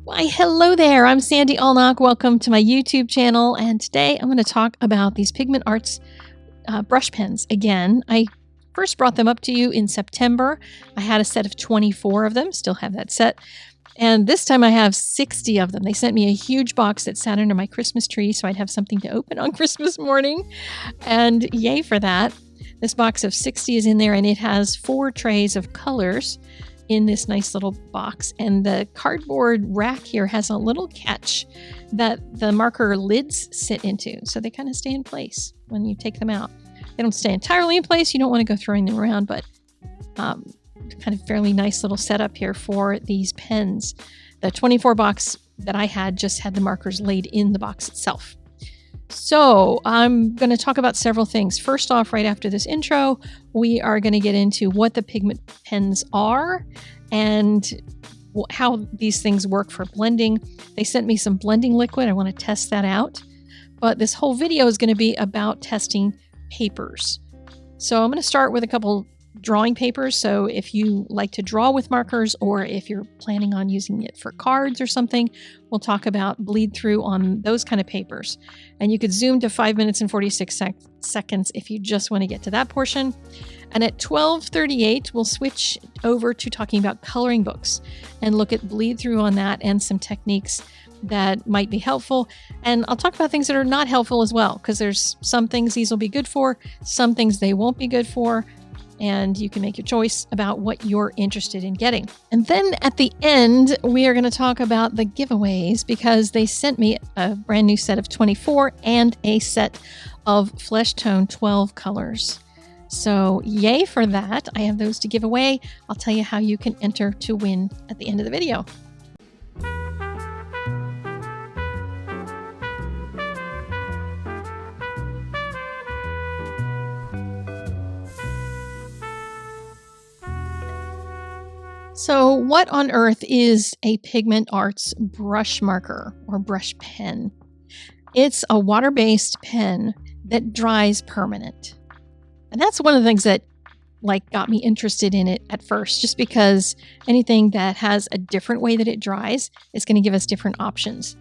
Why, hello there. I'm Sandy Allnock. Welcome to my YouTube channel. And today I'm going to talk about these Pigment Arts brush pens again. I first brought them up to you in September. I had a set of 24 of them, still have that set. And this time I have 60 of them. They sent me a huge box that sat under my Christmas tree so I'd have something to open on Christmas morning. And yay for that. This box of 60 is in there, and it has 4 trays of colors in this nice little box. And the cardboard rack here has a little catch that the marker lids sit into, so they kind of stay in place when you take them out. They don't stay entirely in place. You don't want to go throwing them around, but kind of fairly nice little setup here for these pens. The 24 box that I had just had the markers laid in the box itself. So I'm going to talk about several things. First off, right after this intro, we are going to get into what the pigment pens are and how these things work for blending. They sent me some blending liquid. I want to test that out. But this whole video is going to be about testing papers. So I'm going to start with a couple drawing papers. So if you like to draw with markers, or if you're planning on using it for cards or something, we'll talk about bleed through on those kind of papers. And you could zoom to 5 minutes and 46 seconds if you just want to get to that portion. And at 12:38, we'll switch over to talking about coloring books and look at bleed through on that and some techniques that might be helpful. And I'll talk about things that are not helpful as well, because there's some things these will be good for, some things they won't be good for. And you can make your choice about what you're interested in getting. And then at the end, we are going to talk about the giveaways, because they sent me a brand new set of 24 and a set of Flesh Tone 12 colors. So yay for that. I have those to give away. I'll tell you how you can enter to win at the end of the video. So what on earth is a Pigment Arts brush marker or brush pen? It's a water-based pen that dries permanent. And that's one of the things that got me interested in it at first, just because anything that has a different way that it dries is going to give us different options.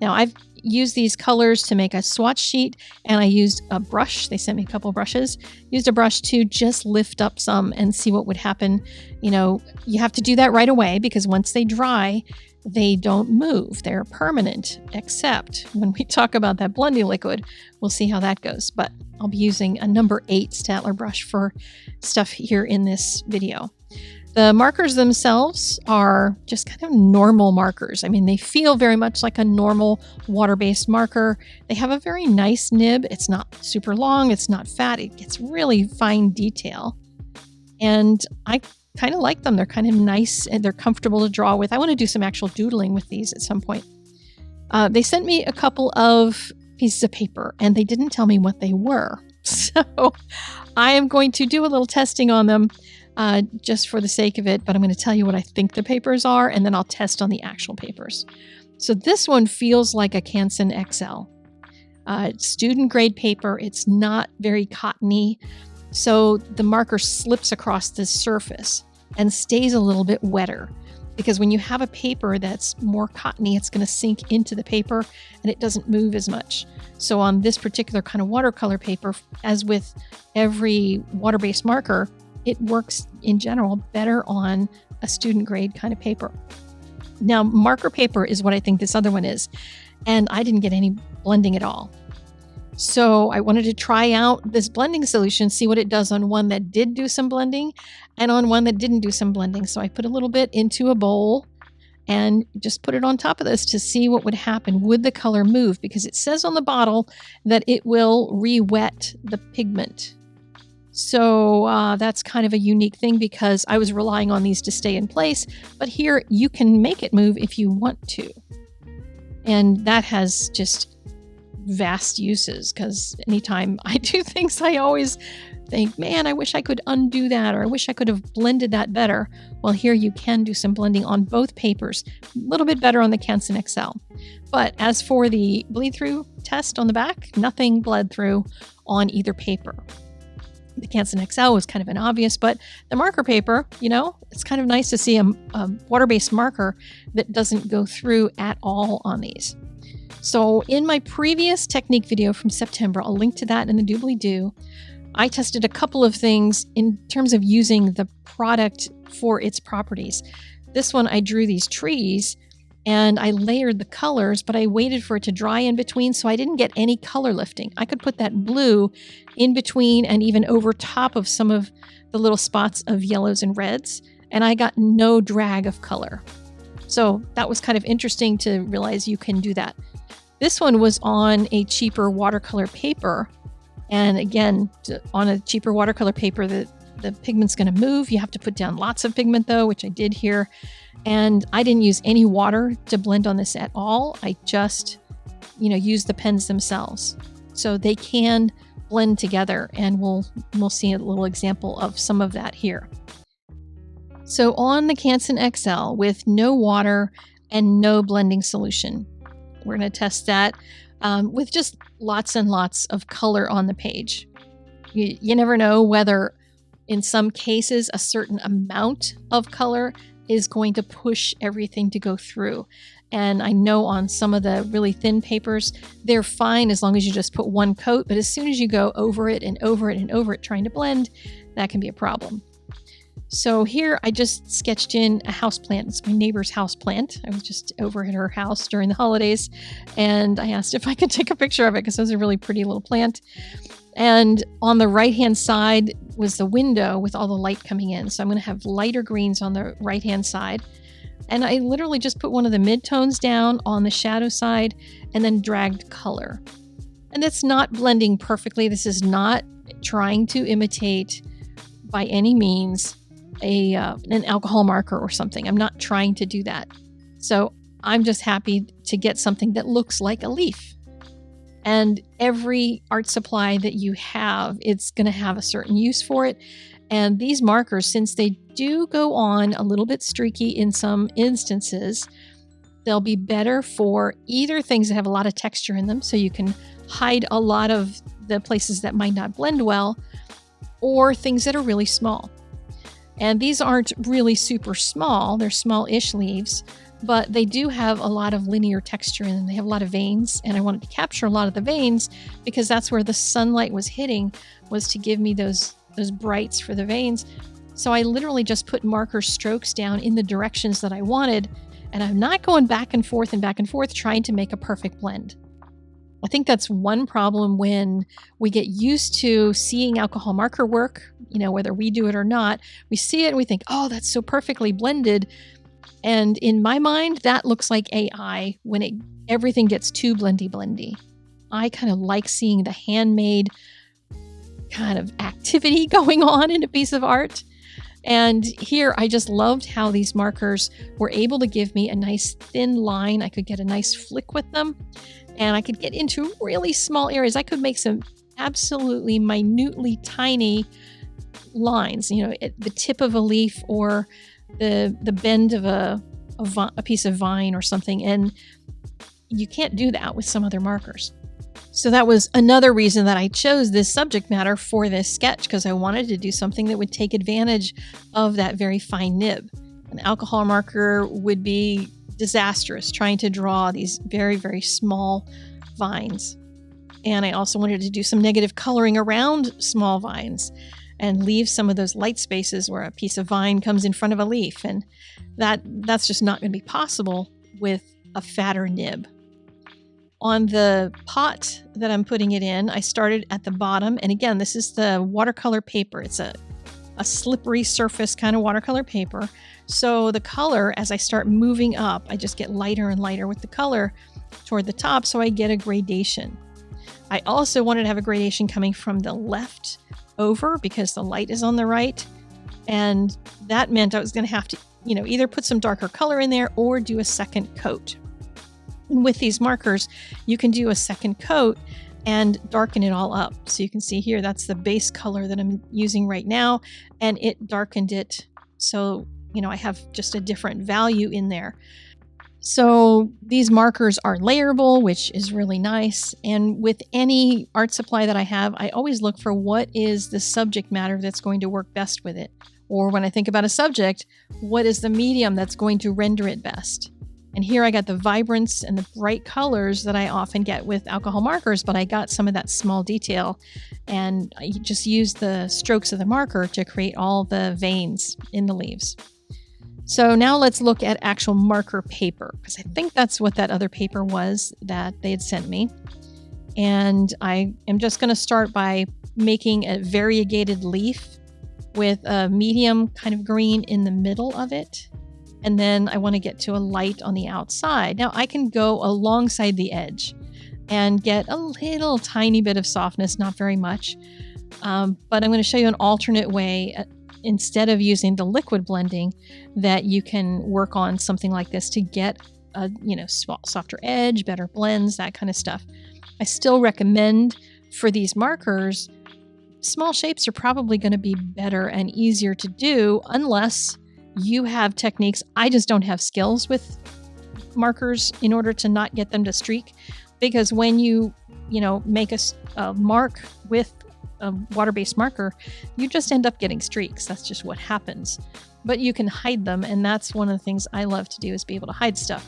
Now, I've used these colors to make a swatch sheet, and I used a brush. They sent me a couple of brushes. Used a brush to just lift up some and see what would happen. You know, you have to do that right away, because once they dry, they don't move. They're permanent, except when we talk about that blending liquid, we'll see how that goes. But I'll be using a number 8 Staedtler brush for stuff here in this video. The markers themselves are just kind of normal markers. I mean, they feel very much like a normal water-based marker. They have a very nice nib. It's not super long. It's not fat. It gets really fine detail. And I kind of like them. They're kind of nice and they're comfortable to draw with. I want to do some actual doodling with these at some point. They sent me a couple of pieces of paper, and they didn't tell me what they were. So I am going to do a little testing on them. Just for the sake of it, but I'm going to tell you what I think the papers are, and then I'll test on the actual papers. So this one feels like a Canson XL. Student grade paper. It's not very cottony, so the marker slips across the surface and stays a little bit wetter, because when you have a paper that's more cottony, it's going to sink into the paper and it doesn't move as much. So on this particular kind of watercolor paper, as with every water-based marker, it works in general better on a student grade kind of paper. Now, marker paper is what I think this other one is, and I didn't get any blending at all. So I wanted to try out this blending solution, see what it does on one that did do some blending and on one that didn't do some blending. So I put a little bit into a bowl and just put it on top of this to see what would happen. Would the color move? Because it says on the bottle that it will re-wet the pigment. So that's kind of a unique thing, because I was relying on these to stay in place, but here you can make it move if you want to. And that has just vast uses, because anytime I do things, I always think, man, I wish I could undo that, or I wish I could have blended that better. Well, here you can do some blending on both papers, a little bit better on the Canson XL. But as for the bleed through test on the back, nothing bled through on either paper. The Canson XL was kind of an obvious, but the marker paper, it's kind of nice to see a water-based marker that doesn't go through at all on these. So in my previous technique video from September, I'll link to that in the doobly-doo, I tested a couple of things in terms of using the product for its properties. This one, I drew these trees and I layered the colors, but I waited for it to dry in between, so I didn't get any color lifting. I could put that blue in between and even over top of some of the little spots of yellows and reds, and I got no drag of color. So that was kind of interesting to realize you can do that. This one was on a cheaper watercolor paper, and again, on a cheaper watercolor paper, the pigment's going to move. You have to put down lots of pigment though, which I did here. And I didn't use any water to blend on this at all. I just, used the pens themselves. So they can blend together, and we'll see a little example of some of that here. So on the Canson XL with no water and no blending solution, we're going to test that with just lots and lots of color on the page. You never know whether in some cases a certain amount of color is going to push everything to go through. And I know on some of the really thin papers, they're fine as long as you just put one coat, but as soon as you go over it and over it and over it trying to blend, that can be a problem. So here I just sketched in a houseplant. It's my neighbor's houseplant. I was just over at her house during the holidays, and I asked if I could take a picture of it because it was a really pretty little plant. And on the right-hand side was the window with all the light coming in. So I'm going to have lighter greens on the right-hand side. And I literally just put one of the midtones down on the shadow side and then dragged color. And it's not blending perfectly. This is not trying to imitate by any means an alcohol marker or something. I'm not trying to do that. So I'm just happy to get something that looks like a leaf. And every art supply that you have, it's going to have a certain use for it. And these markers, since they do go on a little bit streaky in some instances, they'll be better for either things that have a lot of texture in them, so you can hide a lot of the places that might not blend well, or things that are really small. And these aren't really super small. They're small-ish leaves, but they do have a lot of linear texture in them. They have a lot of veins, and I wanted to capture a lot of the veins because that's where the sunlight was hitting, was to give me those brights for the veins. So I literally just put marker strokes down in the directions that I wanted, and I'm not going back and forth trying to make a perfect blend. I think that's one problem when we get used to seeing alcohol marker work, whether we do it or not. We see it and we think, oh, that's so perfectly blended. And in my mind, that looks like AI when everything gets too blendy. I kind of like seeing the handmade kind of activity going on in a piece of art. And here I just loved how these markers were able to give me a nice thin line. I could get a nice flick with them, and I could get into really small areas. I could make some absolutely minutely tiny lines, at the tip of a leaf or the bend of a piece of vine or something. And you can't do that with some other markers. So that was another reason that I chose this subject matter for this sketch, because I wanted to do something that would take advantage of that very fine nib. An alcohol marker would be disastrous trying to draw these very, very small vines. And I also wanted to do some negative coloring around small vines and leave some of those light spaces where a piece of vine comes in front of a leaf. And that's just not going to be possible with a fatter nib. On the pot that I'm putting it in, I started at the bottom. And again, this is the watercolor paper. It's a slippery surface kind of watercolor paper. So the color, as I start moving up, I just get lighter and lighter with the color toward the top, so I get a gradation. I also wanted to have a gradation coming from the left over because the light is on the right. And that meant I was going to have to, either put some darker color in there or do a second coat. And with these markers, you can do a second coat and darken it all up. So you can see here, that's the base color that I'm using right now, and it darkened it. So, I have just a different value in there. So these markers are layerable, which is really nice. And with any art supply that I have, I always look for what is the subject matter that's going to work best with it. Or when I think about a subject, what is the medium that's going to render it best? And here I got the vibrance and the bright colors that I often get with alcohol markers, but I got some of that small detail, and I just used the strokes of the marker to create all the veins in the leaves. So now let's look at actual marker paper, because I think that's what that other paper was that they had sent me. And I am just going to start by making a variegated leaf with a medium kind of green in the middle of it. And then I want to get to a light on the outside. Now I can go alongside the edge and get a little tiny bit of softness, not very much. But I'm going to show you an alternate way, instead of using the liquid blending, that you can work on something like this to get a softer edge, better blends, that kind of stuff. I still recommend for these markers, small shapes are probably going to be better and easier to do unless you have techniques. I just don't have skills with markers in order to not get them to streak, because when you make a mark with a water-based marker, you just end up getting streaks. That's just what happens. But you can hide them, and that's one of the things I love to do, is be able to hide stuff.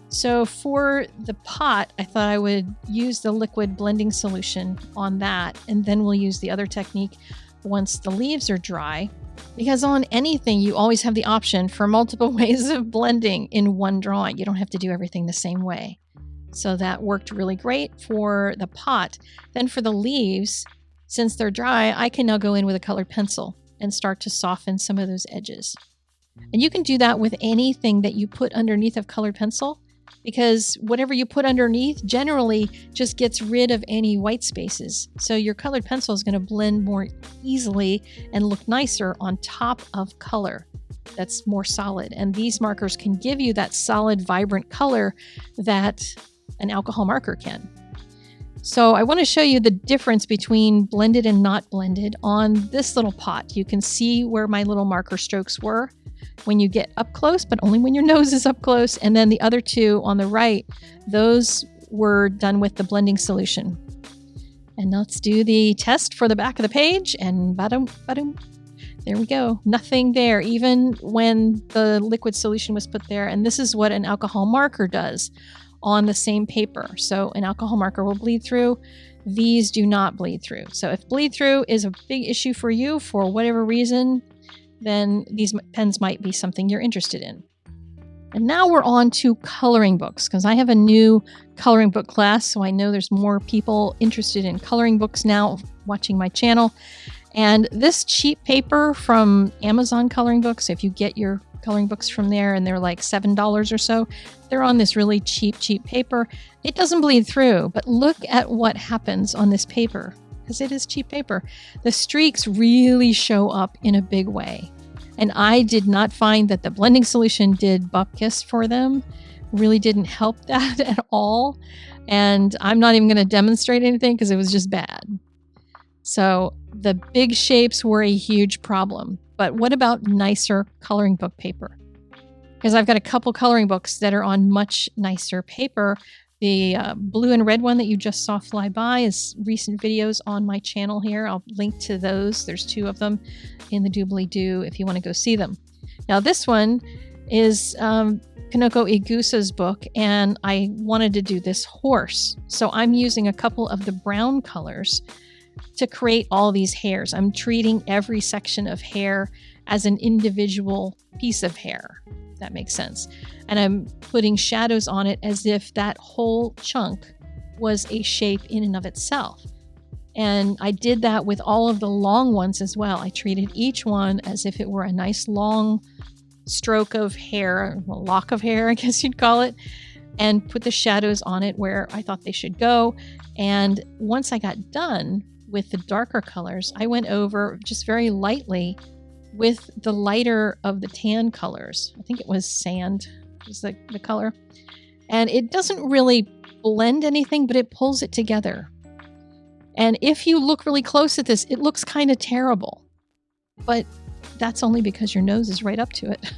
So for the pot, I thought I would use the liquid blending solution on that, and then we'll use the other technique once the leaves are dry. Because on anything, you always have the option for multiple ways of blending in one drawing. You don't have to do everything the same way. So that worked really great for the pot. Then for the leaves, since they're dry, I can now go in with a colored pencil and start to soften some of those edges. And you can do that with anything that you put underneath of colored pencil, because whatever you put underneath generally just gets rid of any white spaces. So your colored pencil is going to blend more easily and look nicer on top of color that's more solid. And these markers can give you that solid, vibrant color that an alcohol marker can. So I want to show you the difference between blended and not blended on this little pot. You can see where my little marker strokes were when you get up close, but only when your nose is up close. And then the other two on the right, those were done with the blending solution. And let's do the test for the back of the page, and ba-dum, ba-dum. There we go. Nothing there, even when the liquid solution was put there. And this is what an alcohol marker does on the same paper. So an alcohol marker will bleed through. These do not bleed through. So if bleed through is a big issue for you for whatever reason, then these pens might be something you're interested in. And now we're on to coloring books, because I have a new coloring book class, so I know there's more people interested in coloring books now watching my channel. And this cheap paper from Amazon coloring books, if you get your coloring books from there and they're like $7 or so, they're on this really cheap paper. It doesn't bleed through, but look at what happens on this paper, because it is cheap paper. The streaks really show up in a big way. And I did not find that the blending solution did bupkis for them. Really didn't help that at all. And I'm not even going to demonstrate anything because it was just bad. So the big shapes were a huge problem. But what about nicer coloring book paper? Because I've got a couple coloring books that are on much nicer paper. The blue and red one that you just saw fly by is recent videos on my channel here. I'll link to those. There's 2 of them in the doobly-doo if you want to go see them. Now this one is Kanoko Igusa's book, and I wanted to do this horse. So I'm using a couple of the brown colors to create all these hairs. I'm treating every section of hair as an individual piece of hair. If that makes sense. And I'm putting shadows on it as if that whole chunk was a shape in and of itself. And I did that with all of the long ones as well. I treated each one as if it were a nice long stroke of hair, a lock of hair, I guess you'd call it, and put the shadows on it where I thought they should go. And once I got done with the darker colors, I went over just very lightly with the lighter of the tan colors. I think it was sand was the color. And it doesn't really blend anything, but it pulls it together. And if you look really close at this, it looks kind of terrible. But that's only because your nose is right up to it.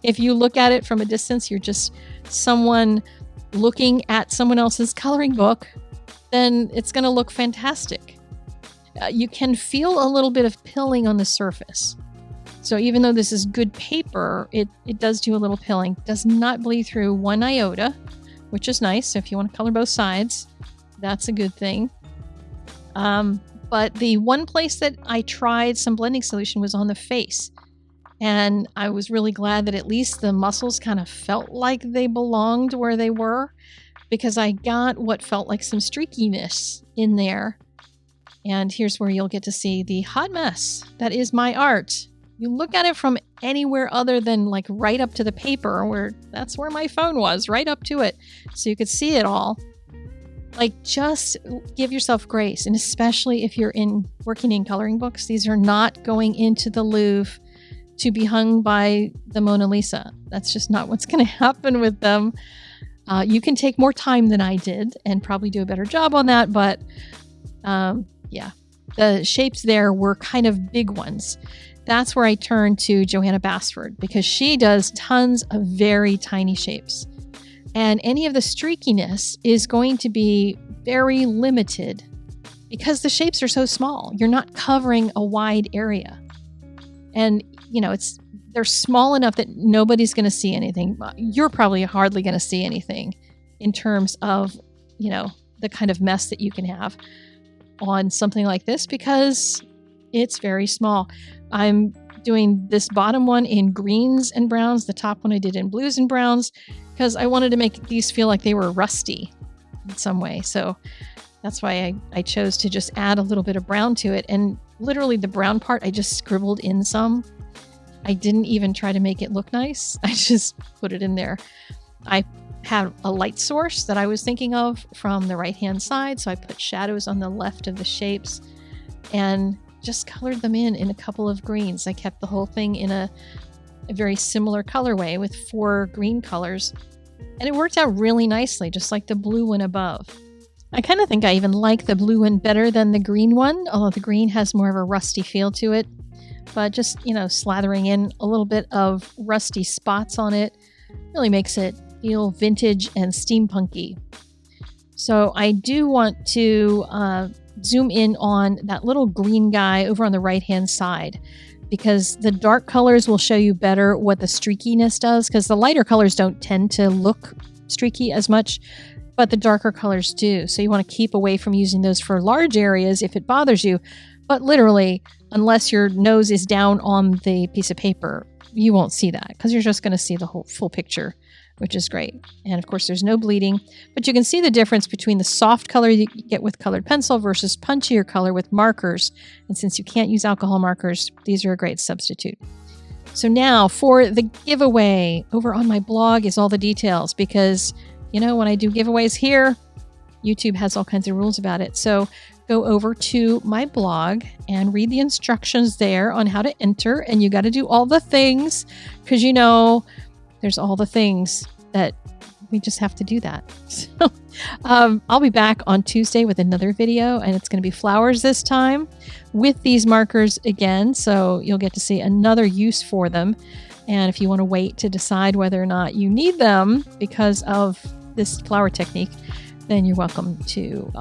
If you look at it from a distance, you're just someone looking at someone else's coloring book, then it's going to look fantastic. You can feel a little bit of pilling on the surface. So even though this is good paper, it does do a little pilling. Does not bleed through one iota, which is nice. So if you want to color both sides, that's a good thing. But the one place that I tried some blending solution was on the face. And I was really glad that at least the muscles kind of felt like they belonged where they were, because I got what felt like some streakiness in there. And here's where you'll get to see the hot mess that is my art. You look at it from anywhere other than like right up to the paper, where that's where my phone was, right up to it. So you could see it all. Like, just give yourself grace. And especially if you're working in coloring books, these are not going into the Louvre to be hung by the Mona Lisa. That's just not what's going to happen with them. You can take more time than I did and probably do a better job on that. But yeah, the shapes there were kind of big ones. That's where I turned to Johanna Basford, because she does tons of very tiny shapes. And any of the streakiness is going to be very limited because the shapes are so small. You're not covering a wide area. And, you know, they're small enough that nobody's going to see anything. You're probably hardly going to see anything in terms of, you know, the kind of mess that you can have on something like this, because it's very small. I'm doing this bottom one in greens and browns. The top one I did in blues and browns, because I wanted to make these feel like they were rusty in some way. So that's why I chose to just add a little bit of brown to it. And literally the brown part, I just scribbled in some. I didn't even try to make it look nice. I just put it in there. I had a light source that I was thinking of from the right-hand side. So I put shadows on the left of the shapes and just colored them in a couple of greens. I kept the whole thing in a very similar colorway with 4 green colors. And it worked out really nicely, just like the blue one above. I kind of think I even like the blue one better than the green one, although the green has more of a rusty feel to it. But just, you know, slathering in a little bit of rusty spots on it really makes it feel vintage and steampunky. So I do want to zoom in on that little green guy over on the right-hand side, because the dark colors will show you better what the streakiness does, because the lighter colors don't tend to look streaky as much, but the darker colors do. So you want to keep away from using those for large areas if it bothers you. But literally, unless your nose is down on the piece of paper, you won't see that, because you're just going to see the whole full picture, which is great. And of course, there's no bleeding, but you can see the difference between the soft color you get with colored pencil versus punchier color with markers. And since you can't use alcohol markers, these are a great substitute. So now for the giveaway, over on my blog is all the details, because, you know, when I do giveaways here, YouTube has all kinds of rules about it. So go over to my blog and read the instructions there on how to enter. And you got to do all the things, because, you know, there's all the things that we just have to do that. So I'll be back on Tuesday with another video, and it's going to be flowers this time with these markers again. So you'll get to see another use for them. And if you want to wait to decide whether or not you need them because of this flower technique, then you're welcome to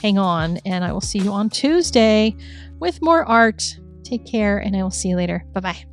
hang on. And I will see you on Tuesday with more art. Take care, and I will see you later. Bye-bye.